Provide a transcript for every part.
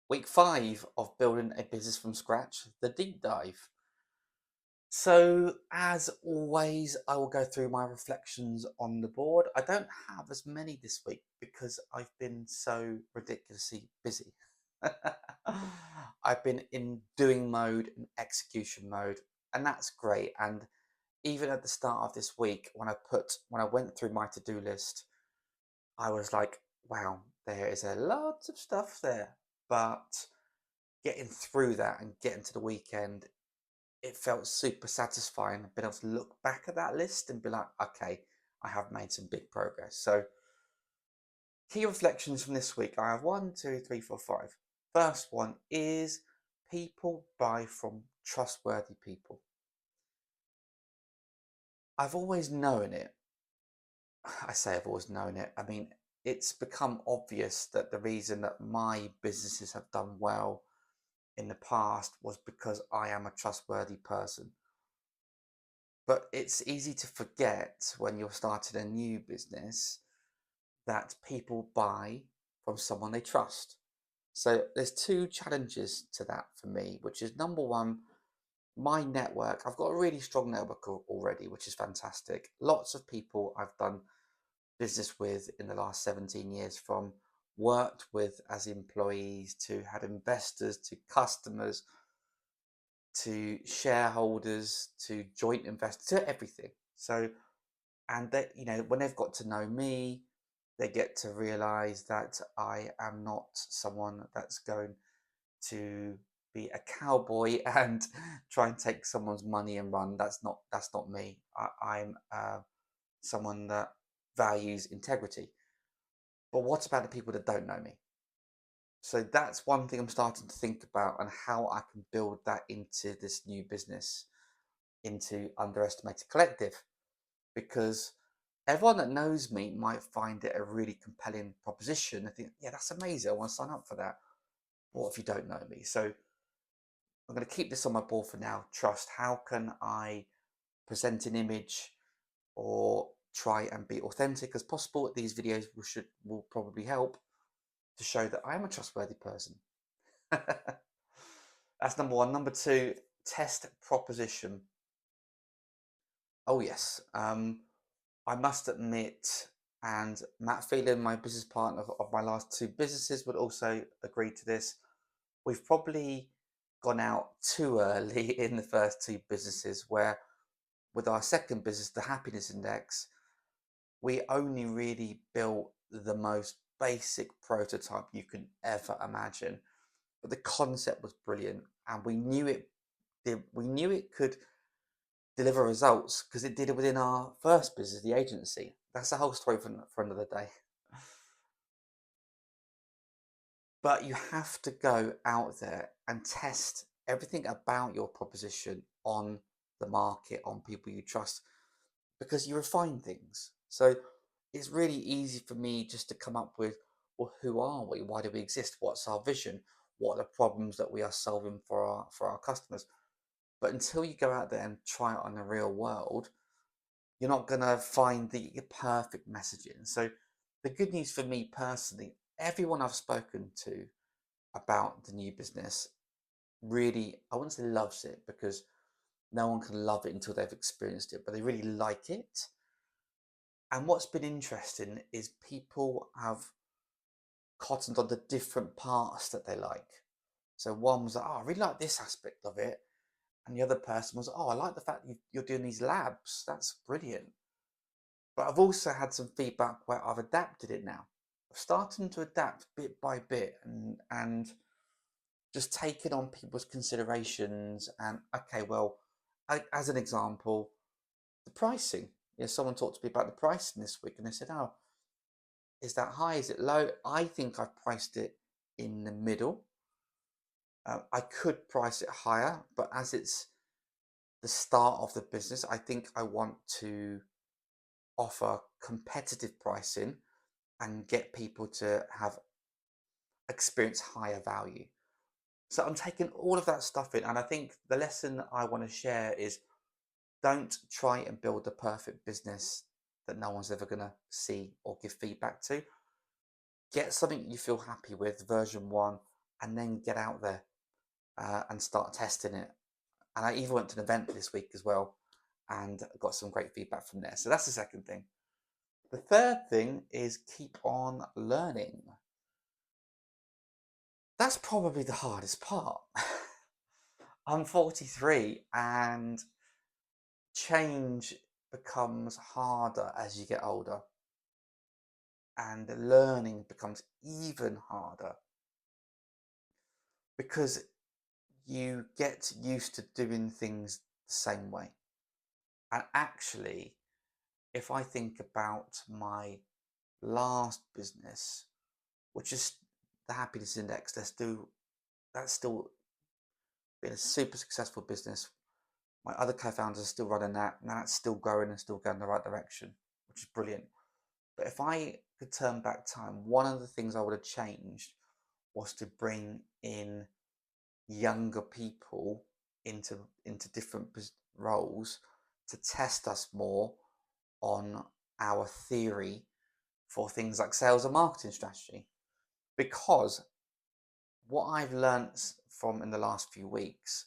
Week 5 of building a business from scratch, the deep dive. So, as always, I will go through my reflections on the board. I don't have as many this week because I've been so ridiculously busy. I've been in doing mode and execution mode, and that's great. And even at the start of this week, when I went through my to-do list, I was like, wow, there is a lot of stuff there. But getting through that and getting to the weekend, it felt super satisfying. Being able to look back at that list and be like, okay, I have made some big progress. So, key reflections from this week. I have one, two, three, four, five. First one is people buy from trustworthy people. I've always known it. I say I've always known it. I mean, it's become obvious that the reason that my businesses have done well in the past was because I am a trustworthy person. But it's easy to forget when you're starting a new business that people buy from someone they trust. So there's two challenges to that for me, which is number one, my network. I've got a really strong network already, which is fantastic. Lots of people I've done business with in the last 17 years, from worked with as employees to had investors to customers to shareholders to joint investors to everything. So, and that, when they've got to know me, they get to realize that I am not someone that's going to be a cowboy and try and take someone's money and run. That's not me. I'm someone that values integrity. But what about the people that don't know me? So that's one thing I'm starting to think about, and how I can build that into this new business, into Underestimated Collective, because everyone that knows me might find it a really compelling proposition. I think, yeah, that's amazing. I want to sign up for that. What if you don't know me? So I'm going to keep this on my board for now. Trust. How can I present an image or try and be authentic as possible? These videos will probably help to show that I am a trustworthy person. That's number one. Number two, test proposition. Oh yes. I must admit, and Matt Phelan, my business partner of my last two businesses, would also agree to this. We've probably gone out too early in the first two businesses, where with our second business, the Happiness Index, we only really built the most basic prototype you can ever imagine. But the concept was brilliant, and we knew it could deliver results because it did it within our first business, the agency. That's a whole story for another day. But you have to go out there and test everything about your proposition on the market, on people you trust, because you refine things. So it's really easy for me just to come up with, well, who are we? Why do we exist? What's our vision? What are the problems that we are solving for our customers? But until you go out there and try it on the real world, you're not going to find the perfect messaging. So the good news for me personally, everyone I've spoken to about the new business really, I wouldn't say loves it, because no one can love it until they've experienced it, but they really like it. And what's been interesting is people have cottoned on the different parts that they like. So one was like, oh, I really like this aspect of it. And the other person was, oh, I like the fact you're doing these labs. That's brilliant. But I've also had some feedback where I've adapted it now. I'm starting to adapt bit by bit, and just taking on people's considerations. And okay, well, as an example, the pricing. Someone talked to me about the pricing this week, and they said, "Oh, is that high? Is it low?" I think I've priced it in the middle. I could price it higher, but as it's the start of the business, I think I want to offer competitive pricing and get people to have experience higher value. So I'm taking all of that stuff in, and I think the lesson I want to share is, don't try and build the perfect business that no one's ever going to see or give feedback to. Get something you feel happy with, version one, and then get out there and start testing it. And I even went to an event this week as well and got some great feedback from there. So that's the second thing. The third thing is keep on learning. That's probably the hardest part. I'm 43 and change becomes harder as you get older, and learning becomes even harder because you get used to doing things the same way. And actually, if I think about my last business, which is the Happiness Index, that's still been a super successful business. My other co-founders are still running that, and that's still growing and still going in the right direction, which is brilliant. But if I could turn back time, one of the things I would have changed was to bring in younger people into different roles to test us more on our theory for things like sales and marketing strategy. Because what I've learnt from in the last few weeks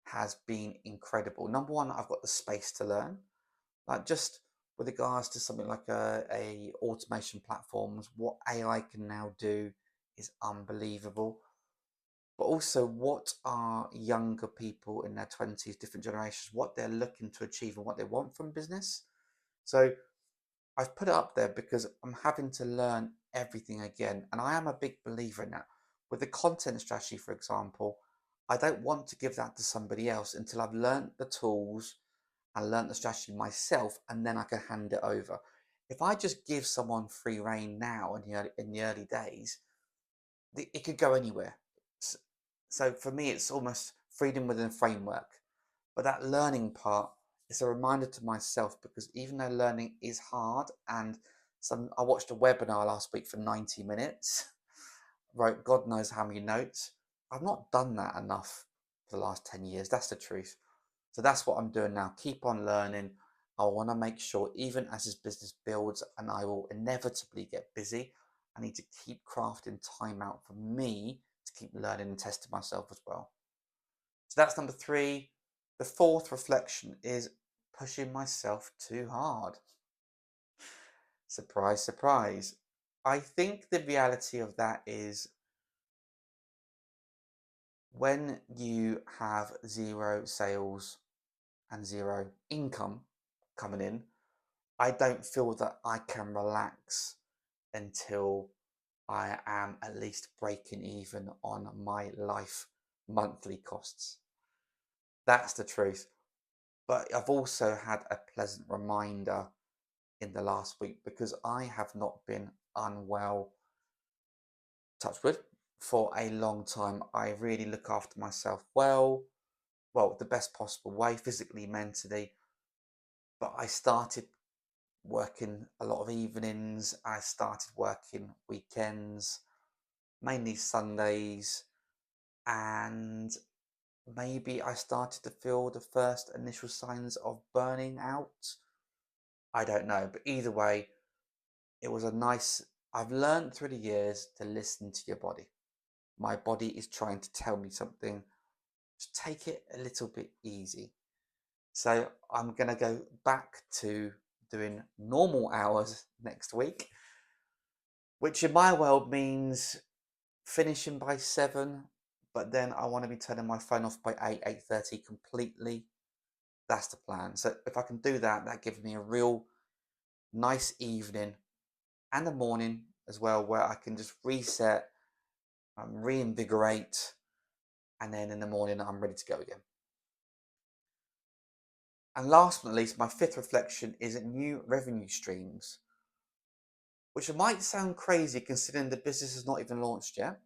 has been incredible. Number one, I've got the space to learn, like just with regards to something like a automation platforms, what AI can now do is unbelievable. But also, what are younger people in their 20s, different generations, what they're looking to achieve and what they want from business. So I've put it up there because I'm having to learn everything again. And I am a big believer in that. With the content strategy, for example, I don't want to give that to somebody else until I've learned the tools and learnt the strategy myself, and then I can hand it over. If I just give someone free reign now in the early days, it could go anywhere. So for me, it's almost freedom within a framework. But that learning part is a reminder to myself, because even though learning is hard, and I watched a webinar last week for 90 minutes, wrote God knows how many notes. I've not done that enough for the last 10 years. That's the truth. So that's what I'm doing now. Keep on learning. I want to make sure, even as this business builds and I will inevitably get busy, I need to keep crafting time out for me to keep learning and testing myself as well. So that's number three. The fourth reflection is pushing myself too hard. Surprise, surprise. I think the reality of that is when you have zero sales and zero income coming in, I don't feel that I can relax until I am at least breaking even on my life monthly costs. That's the truth. But I've also had a pleasant reminder in the last week, because I have not been unwell, touch wood, for a long time. I really look after myself well, the best possible way, physically, mentally. But I started working a lot of evenings. I started working weekends, mainly Sundays, and maybe I started to feel the first initial signs of burning out. I don't know, but either way, it was a nice. I've learned through the years to listen to your body. My body is trying to tell me something. Just take it a little bit easy. So I'm going to go back to doing normal hours next week, which in my world means finishing by 7, but then I want to be turning my phone off by 8:30 completely. That's the plan. So if I can do that, that gives me a real nice evening and a morning as well, where I can just reset, reinvigorate, and then in the morning I'm ready to go again. And last but not least, my fifth reflection is new revenue streams, which might sound crazy considering the business is not even launched yet.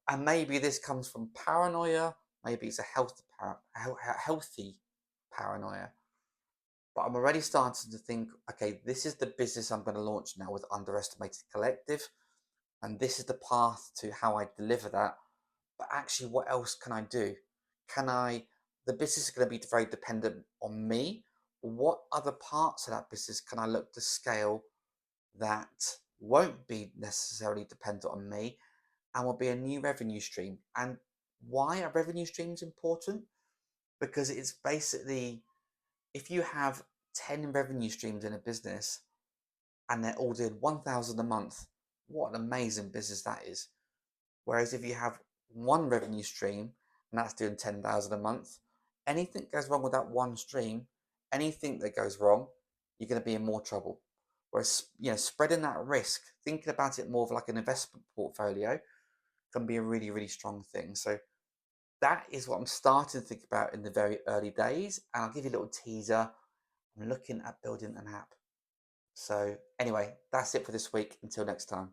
And maybe this comes from paranoia, maybe it's a healthy paranoia. But I'm already starting to think, okay, this is the business I'm going to launch now with Underestimated Collective, and this is the path to how I deliver that. But actually, what else can I do? The business is going to be very dependent on me. What other parts of that business can I look to scale that won't be necessarily dependent on me? and will be a new revenue stream. And why are revenue streams important? Because it's basically, if you have 10 revenue streams in a business and they're all doing 1,000 a month, what an amazing business that is. Whereas if you have one revenue stream and that's doing 10,000 a month, anything goes wrong with that one stream, anything that goes wrong, you're going to be in more trouble. Whereas, spreading that risk, thinking about it more of like an investment portfolio, can be a really, really strong thing. So that is what I'm starting to think about in the very early days. And I'll give you a little teaser. I'm looking at building an app. So anyway, that's it for this week. Until next time.